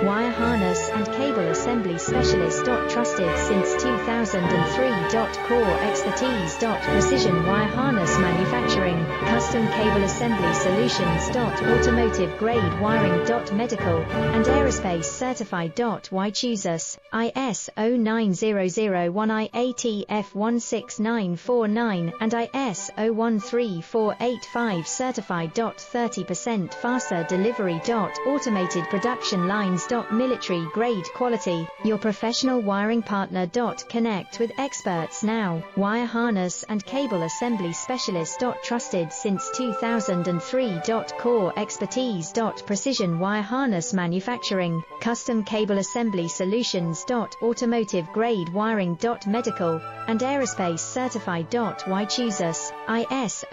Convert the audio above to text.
Wire harness and cable assembly specialist. Trusted since 2003. Core expertise. Precision wire harness manufacturing, custom cable assembly solutions. Automotive grade wiring. Medical and aerospace certified. Why choose us? ISO 9001 IATF 16949 and ISO 13485 certified. 30% faster delivery. Automated production lines. Military grade quality. Your professional wiring partner. Connect with experts now. Wire harness and cable assembly specialist. Trusted since 2003. Core expertise. Precision wire harness manufacturing, custom cable assembly solutions. Automotive grade wiring. Medical and aerospace certified. Why choose us? ISO